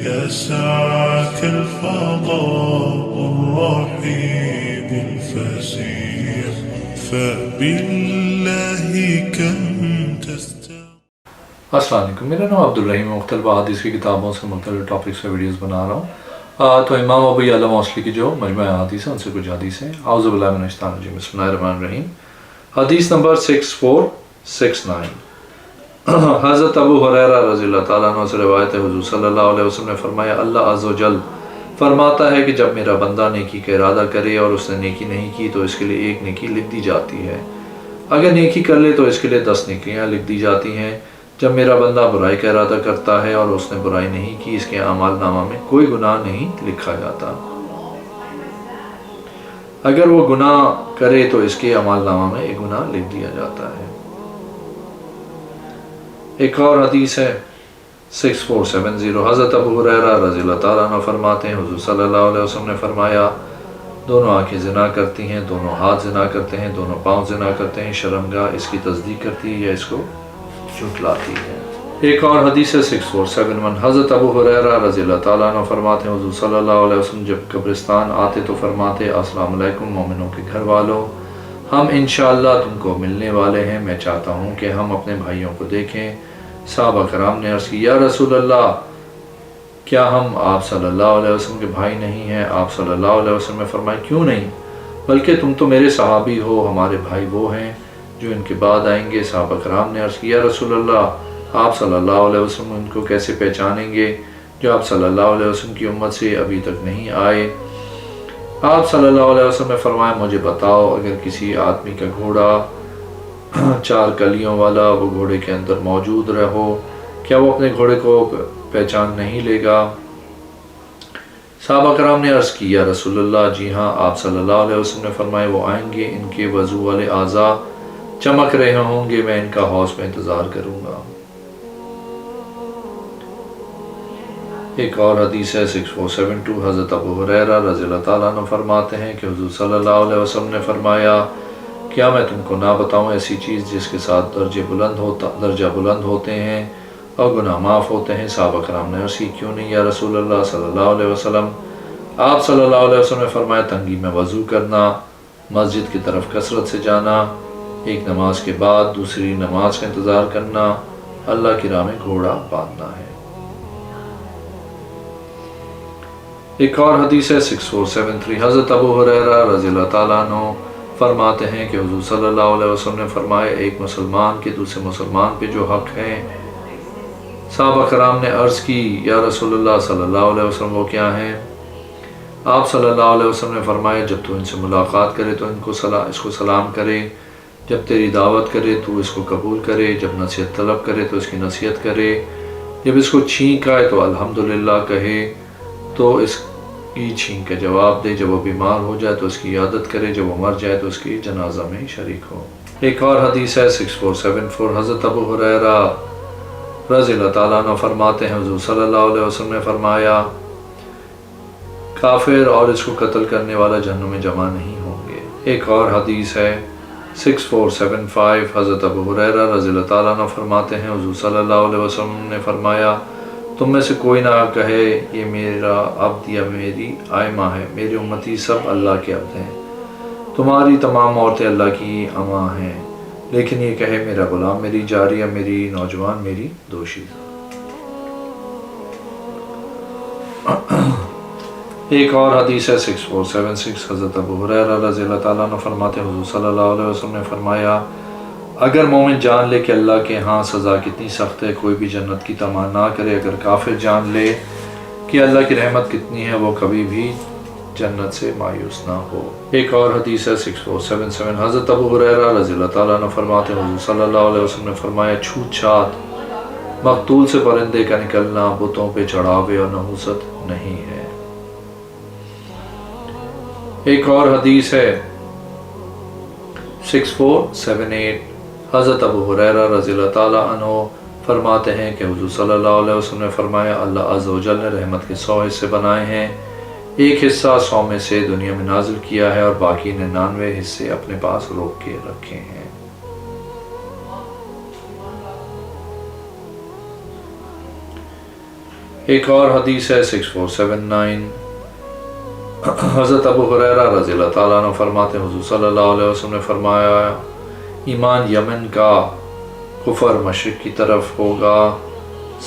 يسعك الفضاء الرحيم الفسيح فبالله كم السلام علیکم، میرا نام عبدالرحیم ہے. مختلف حدیث کی کتابوں سے مختلف ٹاپکس پہ ویڈیوز بنا رہا ہوں. تو امام ابو یعلا موصلی کی جو مجموعہ حدیث ہے ان سے کچھ حدیث ہیں. اعوذ باللہ من الشیطان الرجیم، بسم اللہ الرحمن الرحیم. حدیث نمبر 6469. حضرت ابو ہریرہ رضی اللہ تعالیٰ عنہ سے روایت ہے، حضور صلی اللہ علیہ وسلم نے فرمایا، اللہ عز و جل فرماتا ہے کہ جب میرا بندہ نیکی کا ارادہ کرے اور اس نے نیکی نہیں کی تو اس کے لیے ایک نیکی لکھ دی جاتی ہے، اگر نیکی کر لے تو اس کے لیے 10 نیکیاں لکھ دی جاتی ہیں. جب میرا بندہ برائی کا ارادہ کرتا ہے اور اس نے برائی نہیں کی، اس کے اعمال نامہ میں کوئی گناہ نہیں لکھا جاتا. اگر وہ گناہ کرے تو اس کے اعمال نامہ میں ایک گناہ لکھ دیا جاتا ہے. ایک اور حدیث ہے 6470. حضرت ابو ہریرہ رضی اللہ تعالیٰ عنہ فرماتے ہیں، حضور صلی اللہ علیہ وسلم نے فرمایا، دونوں آنکھیں زنا کرتی ہیں، دونوں ہاتھ زنا کرتے ہیں، دونوں پاؤں زنا کرتے ہیں، شرمگاہ اس کی تصدیق کرتی ہے یا اس کو جھٹلاتی ہے. ایک اور حدیث ہے 6471. حضرت ابو ہریرہ رضی اللہ تعالیٰ عنہ فرماتے ہیں، حضور صلی اللہ علیہ وسلم جب قبرستان آتے تو فرماتے، السلام علیکم مومنوں کے گھر والوں، ہم انشاءاللہ تم کو ملنے والے ہیں، میں چاہتا ہوں کہ ہم اپنے بھائیوں کو دیکھیں. صحابہ کرام نے عرض کی، یا رسول اللہ، کیا ہم آپ صلی اللہ علیہ وسلم کے بھائی نہیں ہیں؟ آپ صلی اللہ علیہ وسلم نے فرمایا، کیوں نہیں، بلکہ تم تو میرے صحابی ہو، ہمارے بھائی وہ ہیں جو ان کے بعد آئیں گے. صحابہ کرام نے عرض کیا، یا رسول اللہ، آپ صلی اللہ علیہ وسلم ان کو کیسے پہچانیں گے جو آپ صلی اللہ علیہ وسلم کی امت سے ابھی تک نہیں آئے؟ آپ صلی اللہ علیہ وسلم نے فرمایا، مجھے بتاؤ، اگر کسی آدمی کا گھوڑا 4 کلیوں والا وہ گھوڑے کے اندر موجود رہو، کیا وہ اپنے گھوڑے کو پہچان نہیں لے گا؟ صحابہ کرام نے عرض کی، یا رسول اللہ، جی ہاں. آپ صلی اللہ علیہ وسلم نے فرمایا، وہ آئیں گے، ان کے وضو والے اعضاء چمک رہے ہوں گے، میں ان کا حوض میں انتظار کروں گا. ایک اور حدیث ہے 6472. حضرت ابو ہریرہ رضی اللہ تعالیٰ عنہ فرماتے ہیں کہ حضور صلی اللہ علیہ وسلم نے فرمایا، کیا میں تم کو نہ بتاؤں ایسی چیز جس کے ساتھ درجہ بلند ہوتے ہیں اور گناہ معاف ہوتے ہیں؟ صحابہ کرام نے عرض کی، کیوں نہیں یا رسول اللہ صلی اللہ علیہ وسلم؟ آپ صلی اللہ علیہ وسلم نے فرمایا، تنگی میں وضو کرنا، مسجد کی طرف کثرت سے جانا، ایک نماز کے بعد دوسری نماز کا انتظار کرنا، اللہ کی راہ میں گھوڑا باندھنا ہے. ایک اور حدیث ہے 6473. حضرت ابو ہریرہ رضی اللہ تعالیٰ عنہ فرماتے ہیں کہ حضور صلی اللہ علیہ وسلم نے فرمایا، ایک مسلمان کے دوسرے مسلمان پہ جو حق ہیں. صحابہ کرام نے عرض کی، یا رسول اللہ صلی اللہ علیہ وسلم وہ کیا ہیں؟ آپ صلی اللہ علیہ وسلم نے فرمایا، جب تو ان سے ملاقات کرے تو اس کو سلام کرے، جب تیری دعوت کرے تو اس کو قبول کرے، جب نصیحت طلب کرے تو اس کی نصیحت کرے، جب اس کو چھینک آئے تو الحمدللہ کہے تو اس کی چھینک کا جواب دے، جب وہ بیمار ہو جائے تو اس کی عیادت کرے، جب وہ مر جائے تو اس کی جنازہ میں شریک ہو. ایک اور حدیث ہے 6474. حضرت ابو ہریرہ رضی اللہ تعالیٰ عنہ فرماتے ہیں، حضور صلی اللہ علیہ وسلم نے فرمایا، کافر اور اس کو قتل کرنے والا جہنم میں جمع نہیں ہوں گے. ایک اور حدیث ہے 6475. حضرت ابو ہریرہ رضی اللہ تعالیٰ عنہ فرماتے ہیں، حضور صلی اللہ علیہ وسلم نے فرمایا، تم میں سے کوئی نہ کہے یہ میرا عبد یا میری آئمہ ہے، میری امتی سب اللہ کے عبد ہیں، تمہاری تمام عورتیں اللہ کی اماں ہیں، لیکن یہ کہے میرا غلام، میری جاریہ، میری نوجوان، میری دوشیزہ. ایک اور حدیث ہے 6476. حضرت ابو ہریرہ رضی اللہ تعالیٰ عنہ فرماتے ہیں، حضور صلی اللہ علیہ وسلم نے فرمایا، اگر مومن جان لے کہ اللہ کے ہاں سزا کتنی سخت ہے، کوئی بھی جنت کی تمنا نہ کرے. اگر کافر جان لے کہ اللہ کی رحمت کتنی ہے، وہ کبھی بھی جنت سے مایوس نہ ہو. ایک اور حدیث ہے 6477. حضرت ابو ہریرہ رضی اللہ تعالیٰ عنہ فرماتے ہیں، حضور صلی اللہ علیہ وسلم نے فرمایا، چھوت چھات مقتول سے پرندے کا نکلنا بتوں پہ چڑھاوے اور نحوست نہیں ہے. ایک اور حدیث ہے 6478. حضرت ابو ہریرہ رضی اللہ تعالیٰ عنہ فرماتے ہیں کہ حضور صلی اللہ علیہ وسلم نے فرمایا، اللہ عز و جل نے رحمت کے 100 حصے بنائے ہیں، ایک حصہ 100 میں سے دنیا میں نازل کیا ہے اور باقی 99 حصے اپنے پاس روک کے رکھے ہیں. ایک اور حدیث ہے 6479، حضرت ابو ہریرہ رضی اللہ تعالیٰ عنہ فرماتے ہیں حضور صلی اللہ علیہ وسلم نے فرمایا ایمان یمن کا، کفر مشرق کی طرف ہوگا،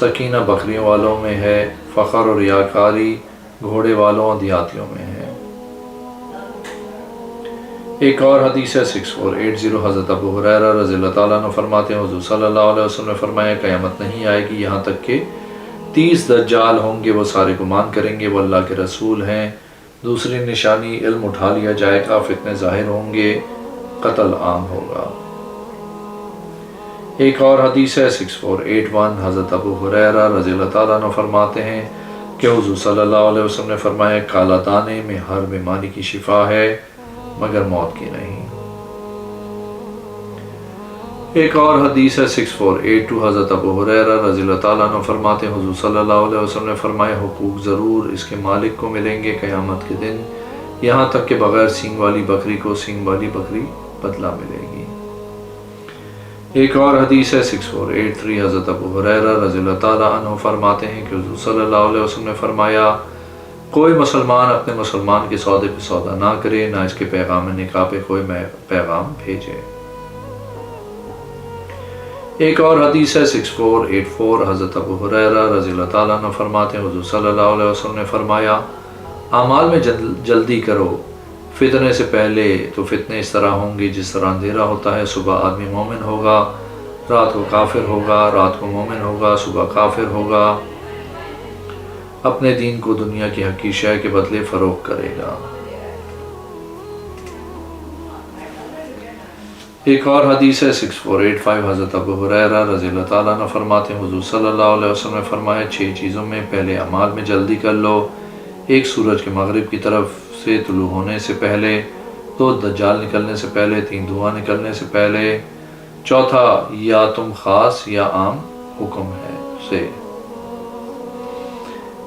سکینہ بکریوں والوں میں ہے، فخر اور ریاکاری گھوڑے والوں اور دیہاتیوں میں ہے۔ ایک اور حدیث ہے 6480، حضرت ابو ہریرہ رضی اللہ تعالیٰ عنہ فرماتے ہیں حضور صلی اللہ علیہ وسلم نے فرمایا قیامت نہیں آئے گی یہاں تک کہ 30 دجال ہوں گے، وہ سارے گمان کریں گے وہ اللہ کے رسول ہیں۔ دوسری نشانی علم اٹھا لیا جائے گا، فتنے ظاہر ہوں گے، قتل عام ہوگا۔ ایک اور حدیث ہے 6481، حضرت ابو ہریرہ رضی اللہ تعالیٰ عنہ فرماتے ہیں کہ حضور صلی اللہ علیہ وسلم نے فرمایا کالا دانے میں ہر بیماری کی شفا ہے مگر موت کی نہیں۔ ایک اور حدیث ہے 6482، حضرت ابو ہریرہ رضی اللہ تعالیٰ عنہ فرماتے ہیں حضور صلی اللہ علیہ وسلم نے فرمایا حقوق ضرور اس کے مالک کو ملیں گے قیامت کے دن، یہاں تک کہ بغیر سینگ والی بکری کو سینگ والی بکری بدلہ ملے گی۔ ایک اور حدیث ہے 6483، حضرت ابو ہریرہ رضی اللہ تعالیٰ عنہ فرماتے ہیں کہ حضور صلی اللہ علیہ وسلم نے فرمایا کوئی مسلمان اپنے مسلمان کے سودے پہ سودا نہ کرے، نہ اس کے پیغام نکاح پہ کوئی پیغام بھیجے۔ ایک اور حدیث ہے 6484، حضرت ابو ہریرہ رضی اللہ تعالیٰ عنہ فرماتے ہیں حضور صلی اللہ علیہ وسلم نے فرمایا اعمال میں جلدی کرو، فتنے سے پہلے تو فتنے اس طرح ہوں گے جس طرح اندھیرا ہوتا ہے، صبح آدمی مومن ہوگا، رات کو کافر ہوگا، رات کو مومن ہوگا، صبح کافر ہوگا، اپنے دین کو دنیا کی حقیقی شے کے بدلے فروخت کرے گا۔ ایک اور حدیث ہے 6485، حضرت ابو ہریرہ رضی اللہ تعالیٰ عنہ فرماتے ہیں حضور صلی اللہ علیہ وسلم نے فرمایا 6 چیزوں میں پہلے اعمال میں جلدی کر لو، ایک سورج کے مغرب کی طرف سے طلوع ہونے سے پہلے، 2 دجال نکلنے سے پہلے، 3 دھواں نکلنے سے پہلے، چوتھا یا تم خاص یا عام حکم ہے سے۔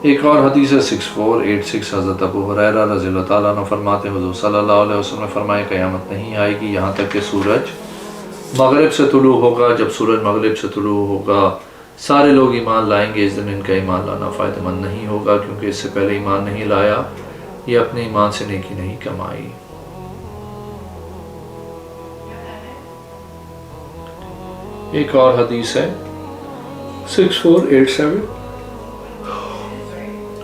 ایک اور حدیث ہے 6486، حضرت ابو ہریرہ رضی اللہ تعالیٰ عنہ فرماتے ہیں حضور صلی اللہ علیہ وسلم نے فرمایا قیامت نہیں آئے گی یہاں تک کہ سورج مغرب سے طلوع ہوگا، جب سورج مغرب سے طلوع ہوگا سارے لوگ ایمان لائیں گے، اس دن ان کا ایمان لانا فائدہ مند نہیں ہوگا کیونکہ اس سے پہلے ایمان نہیں لایا، یہ اپنے ایمان سے نیکی نہیں کمائی۔ ایک اور حدیث ہے 6487،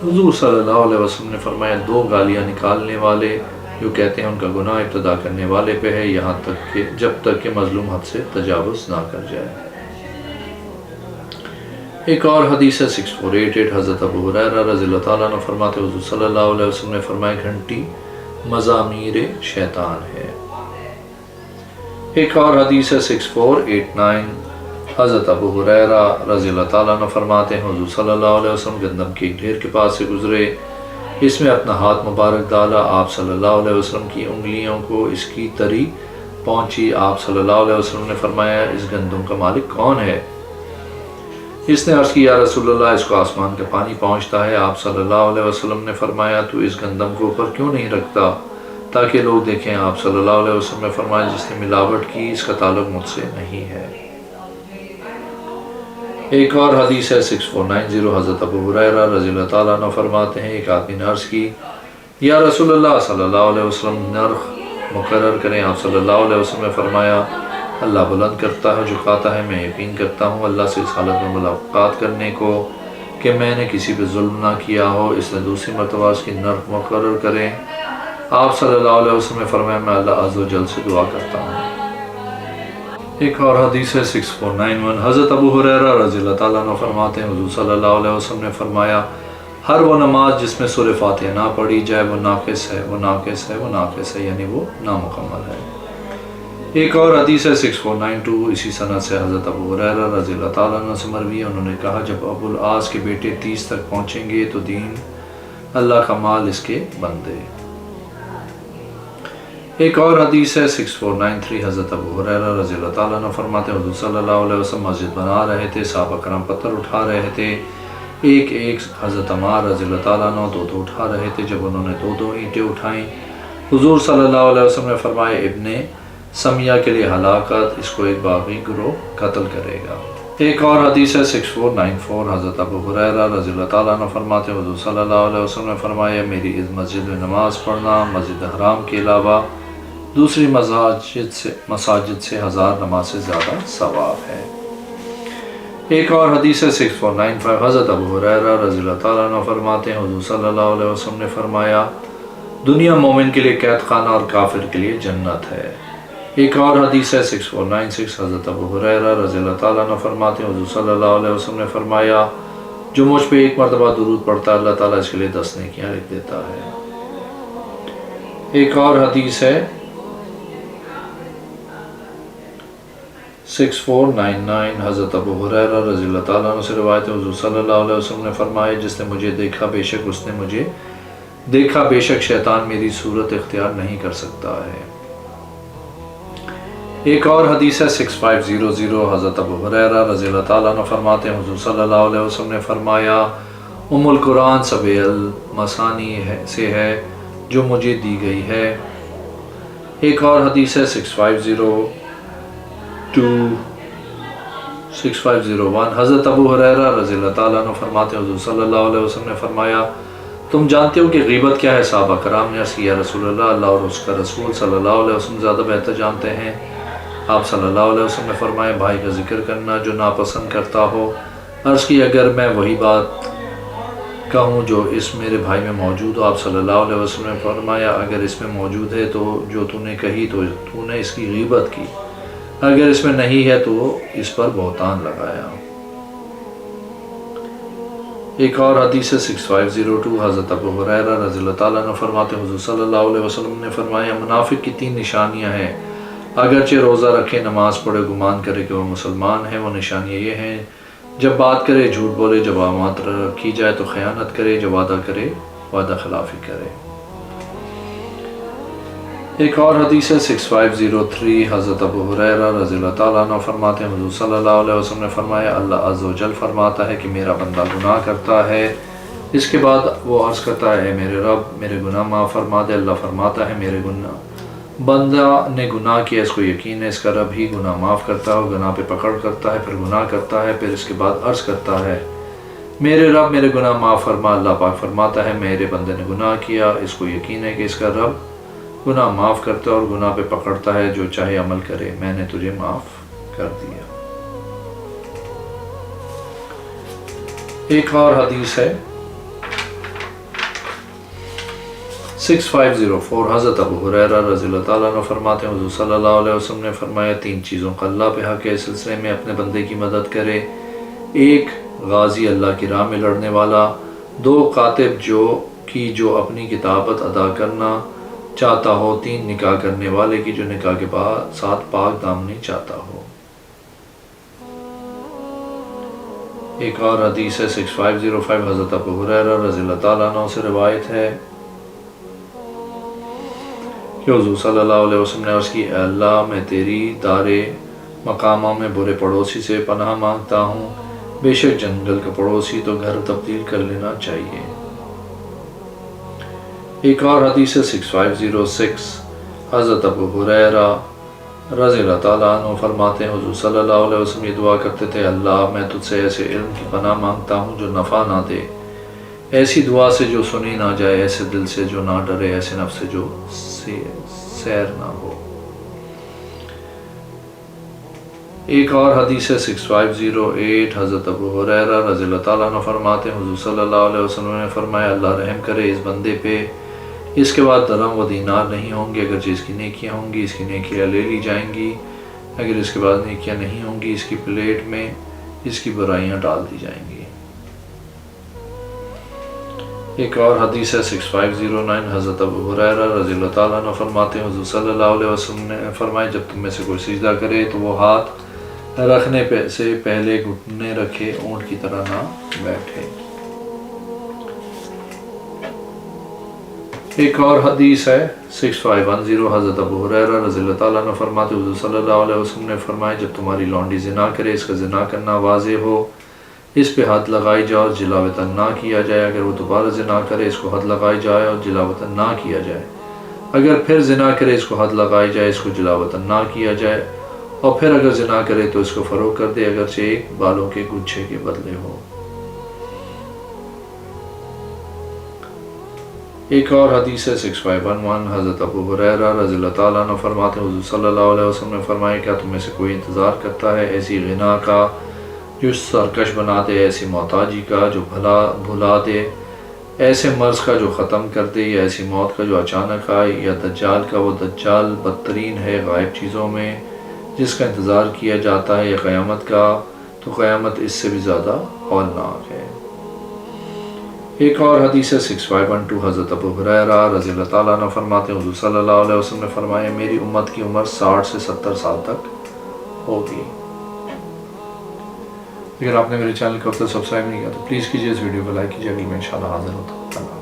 حضور صلی اللہ علیہ وسلم نے فرمایا 2 گالیاں نکالنے والے جو کہتے ہیں ان کا گناہ ابتدا کرنے والے پہ ہے یہاں تک کہ جب تک کہ مظلوم حد سے تجاوز نہ کر جائے۔ ایک اور حدیث ہے 6488، حضرت ابو ہریرہ رضی اللہ تعالیٰ عنہ فرماتے حضور صلی اللہ علیہ وسلم نے فرمایا گھنٹی مزامیر شیطان ہے۔ ایک اور حدیث ہے 6489، حضرت ابو ہریرہ رضی اللہ تعالیٰ عنہ فرماتے ہیں حضور صلی اللہ علیہ وسلم گندم کے ڈھیر کے پاس سے گزرے، اس میں اپنا ہاتھ مبارک ڈالا، آپ صلی اللہ علیہ وسلم کی انگلیوں کو اس کی تری پہنچی، آپ صلی اللہ علیہ وسلم نے فرمایا اس گندم کا مالک کون ہے؟ اس نے عرض کی یا رسول اللہ اس کو آسمان کا پانی پہنچتا ہے، آپ صلی اللہ علیہ وسلم نے فرمایا تو اس گندم کو اوپر کیوں نہیں رکھتا تاکہ لوگ دیکھیں؟ آپ صلی اللہ علیہ وسلم نے فرمایا جس نے ملاوٹ کی اس کا تعلق مجھ سے نہیں ہے۔ ایک اور حدیث ہے 6490، حضرت ابو ہریرہ رضی اللہ تعالیٰ عنہ فرماتے ہیں ایک آدمی نے عرض کی یا رسول اللہ صلی اللہ علیہ وسلم نرخ مقرر کریں، آپ صلی اللہ علیہ وسلم نے فرمایا اللہ بلند کرتا ہے جھکاتا ہے، میں یقین کرتا ہوں اللہ سے اس حالت میں ملاقات کرنے کو کہ میں نے کسی پہ ظلم نہ کیا ہو، اس نے دوسری مرتبہ اس کی نرخ مقرر کریں، آپ صلی اللہ علیہ وسلم نے فرمایا میں اللہ عز و جل سے دعا کرتا ہوں۔ ایک اور حدیث ہے 6491، حضرت ابو ہریرہ رضی اللہ تعالیٰ عنہ فرماتے ہیں حضور صلی اللہ علیہ وسلم نے فرمایا ہر وہ نماز جس میں سورہ فاتحہ نہ پڑھی جائے وہ ناقص ہے، وہ ناقص ہے، وہ ناقص ہے، یعنی وہ نامکمل ہے۔ ایک اور حدیث ہے 6492، اسی سند سے حضرت ابو ہریرہ رضی اللہ تعالیٰ عنہ سے مروی ہے، انہوں نے کہا جب ابو العاص کے بیٹے 30 تک پہنچیں گے تو دین اللہ کا مال اس کے بندے۔ ایک اور حدیث ہے 6493، حضرت ابو ہریرہ رضی اللہ تعالیٰ عنہ فرماتے ہیں حضور صلی اللہ علیہ وسلم مسجد بنا رہے تھے، صحابہ کرام پتھر اٹھا رہے تھے، ایک حضرت عمار رضی اللہ تعالیٰ عنہ 2 اٹھا رہے تھے، جب انہوں نے 2 اینٹیں اٹھائیں حضور صلی اللہ علیہ وسلم نے فرمایا ابن سمیہ کے لیے ہلاکت، اس کو ایک باغی گروہ قتل کرے گا۔ ایک اور حدیث ہے 6494 حضرت ابو ہریرہ رضی اللہ تعالیٰ عنہ فرماتے ہیں حضور صلی اللہ علیہ وسلم نے فرمایا میری اس مسجد میں نماز پڑھنا مسجد حرام کے علاوہ دوسری مساجد سے 1000 نماز سے زیادہ ثواب ہے۔ ایک اور حدیث ہے 6495 حضرت ابو ہریرہ رضی اللہ تعالیٰ عنہ فرماتے ہیں حضور صلی اللہ علیہ وسلم نے فرمایا دنیا مومن کے لیے قید خانہ اور کافر کے لیے جنت ہے۔ ایک اور حدیث ہے 6496 حضرت ابو ہریرہ رضی اللہ تعالیٰ عنہ فرماتے ہیں حضور صلی اللہ علیہ وسلم نے فرمایا جو مجھ پہ ایک مرتبہ درود پڑھتا ہے اللہ تعالیٰ اس کے لیے 10 نیکیاں لکھ دیتا ہے۔ ایک اور حدیث ہے 6499 حضرت ابو ہریرہ رضی اللہ تعالیٰ عنہ سے روایت ہے حضور صلی اللہ علیہ وسلم نے فرمایا جس نے مجھے دیکھا بے شک اس نے مجھے دیکھا بے شک شیطان میری صورت اختیار نہیں کر سکتا ہے۔ ایک اور حدیث ہے 6500 حضرت ابو ہریرہ رضی اللہ تعالیٰ عنہ فرماتے ہیں حضور صلی اللہ علیہ وسلم نے فرمایا ام القرآن سبع المثانی سے ہے جو مجھے دی گئی ہے۔ ایک اور حدیث ہے 6501 حضرت ابو ہریرہ رضی اللہ تعالیٰ عنہ فرماتے ہیں حضور صلی اللہ علیہ وسلم نے فرمایا تم جانتے ہو کہ غیبت کیا ہے؟ صحابہ کرام نے عرض کیا یا رسول اللہ اور اس کا رسول صلی اللہ علیہ وسلم زیادہ بہتر جانتے ہیں۔ آپ صلی اللہ علیہ وسلم نے فرمایا بھائی کا ذکر کرنا جو ناپسند کرتا ہو۔ عرض کی اگر میں وہی بات کہوں جو اس میرے بھائی میں موجود ہو؟ آپ صلی اللہ علیہ وسلم نے فرمایا اگر اس میں موجود ہے تو جو تو نے کہی تو تو نے اس کی غیبت کی، اگر اس میں نہیں ہے تو اس پر بہتان لگایا۔ ایک اور حدیث 6502 حضرت ابو ہریرہ رضی اللہ تعالیٰ عنہ فرماتے ہیں حضور صلی اللہ علیہ وسلم نے فرمایا منافق کی 3 نشانیاں ہیں، اگرچہ روزہ رکھے نماز پڑھے گمان کرے کہ وہ مسلمان ہے۔ وہ نشانیاں یہ ہیں جب بات کرے جھوٹ بولے، جب امانت رکھی جائے تو خیانت کرے، جب وعدہ کرے وعدہ خلافی کرے۔ ایک اور حدیث ہے 6503 حضرت ابو ہریرہ رضی اللہ تعالیٰ عنہ فرماتے ہیں حضور صلی اللہ علیہ وسلم نے فرمایا اللہ عز و جل فرماتا ہے کہ میرا بندہ گناہ کرتا ہے، اس کے بعد وہ عرض کرتا ہے اے میرے رب میرے گناہ معاف فرما دے۔ اللہ فرماتا ہے میرے بندہ نے گناہ کیا، اس کو یقین ہے اس کا رب ہی گناہ معاف کرتا ہے، گناہ پہ پکڑ کرتا ہے پھر گناہ کرتا ہے، پھر اس کے بعد عرض کرتا ہے میرے رب میرے گناہ معاف فرما۔ اللہ پاک فرماتا ہے میرے بندے نے گناہ کیا، اس کو یقین ہے کہ اس کا رب گناہ معاف کرتا ہے اور گناہ پہ پکڑتا ہے، جو چاہے عمل کرے میں نے تجھے معاف کر دیا۔ ایک اور حدیث ہے 6504 حضرت ابو ہریرہ رضی اللہ تعالیٰ عنہ فرماتے ہیں حضور صلی اللہ علیہ وسلم نے فرمایا 3 چیزوں کا اللہ پہ حق ہے اس سلسلے میں اپنے بندے کی مدد کرے، 1 غازی اللہ کی راہ میں لڑنے والا، 2 کاتب جو اپنی کتابت ادا کرنا چاہتا ہو، 3 نکاح کرنے والے کی جو نکاح کے ساتھ پاک دامنی چاہتا ہو۔ ایک اور حدیث ہے 6505 حضرت ابو ہریرہ رضی اللہ تعالیٰ عنہ سے روایت ہے کہ حضور صلی اللہ علیہ وسلم نے عرض کی اے اللہ میں تیری دار مقامہ میں برے پڑوسی سے پناہ مانگتا ہوں، بے شک جنگل کا پڑوسی تو گھر تبدیل کر لینا چاہیے۔ ایک اور حدیث 6506 حضرت ابو ہریرہ رضی اللہ تعالیٰ عنہ فرماتے ہیں حضور صلی اللہ علیہ وسلم یہ دعا کرتے تھے اللہ میں تجھ سے ایسے علم کی پناہ مانگتا ہوں جو نفع نہ دے، ایسی دعا سے جو سنی نہ جائے، ایسے دل سے جو نہ ڈرے، ایسے نفس سے جو سیر نہ ہو۔ ایک اور حدیث 6508 حضرت ابو ہریرہ رضی اللہ تعالیٰ عنہ فرماتے ہیں حضور صلی اللہ علیہ وسلم نے فرمایا اللہ رحم کرے اس بندے پہ، اس کے بعد درہم و دینار نہیں ہوں گے، اگرچہ اس کی نیکیاں ہوں گی اس کی نیکیاں لے لی جائیں گی، اگر اس کے بعد نیکیاں نہیں ہوں گی اس کی پلیٹ میں اس کی برائیاں ڈال دی جائیں گی۔ ایک اور حدیث 6509 حضرت ابو ہریرہ رضی اللہ تعالیٰ عنہ فرماتے ہیں حضور صلی اللہ علیہ وسلم نے فرمایا جب تم میں سے کوئی سجدہ کرے تو وہ ہاتھ رکھنے سے پہلے گھٹنے رکھے اونٹ کی طرح نہ بیٹھے۔ ایک اور حدیث ہے 6510 حضرت ابو ہریرہ رضی اللہ تعالیٰ عنہ فرماتے حضور صلی اللہ علیہ وسلم نے فرمایا جب تمہاری لونڈی زنا کرے اس کا زنا کرنا واضح ہو، اس پہ حد لگائی جائے اور جلا وطن نہ کیا جائے، اگر وہ دوبارہ زنا کرے اس کو حد لگائی جائے اور جلا وطن نہ کیا جائے، اگر پھر زنا کرے اس کو حد لگائی جائے اس کو جلا وطن نہ کیا جائے، اور پھر اگر زنا کرے تو اس کو فروغ کر دے اگرچہ ایک بالوں کے گچھے کے بدلے ہو۔ ایک اور حدیث ہے 6511 حضرت ابو ہریرہ رضی اللہ تعالیٰ عنہ فرماتے ہیں حضور صلی اللہ علیہ وسلم نے فرمایا کیا تم میں سے کوئی انتظار کرتا ہے ایسی غنا کا جو سرکش بنا دے، ایسی محتاجی کا جو بھلا دے، ایسے مرض کا جو ختم کر دے، یا ایسی موت کا جو اچانک آئے، یا دجال کا وہ دجال بدترین ہے غائب چیزوں میں جس کا انتظار کیا جاتا ہے، یا قیامت کا تو قیامت اس سے بھی زیادہ ہولناک ہے۔ ایک اور حدیث ہے 6512 حضرت ابو ہریرہ رضی اللہ تعالیٰ عنہ فرماتے ہیں حضور صلی اللہ علیہ وسلم نے فرمایا میری امت کی عمر 60 سے 70 سال تک ہوگی۔ اگر آپ نے میرے چینل کو اب تک سبسکرائب نہیں کیا تو پلیز کیجیے، اس ویڈیو کو لائک کیجیے، اگلی میں انشاءاللہ حاضر ہوتا ہوں۔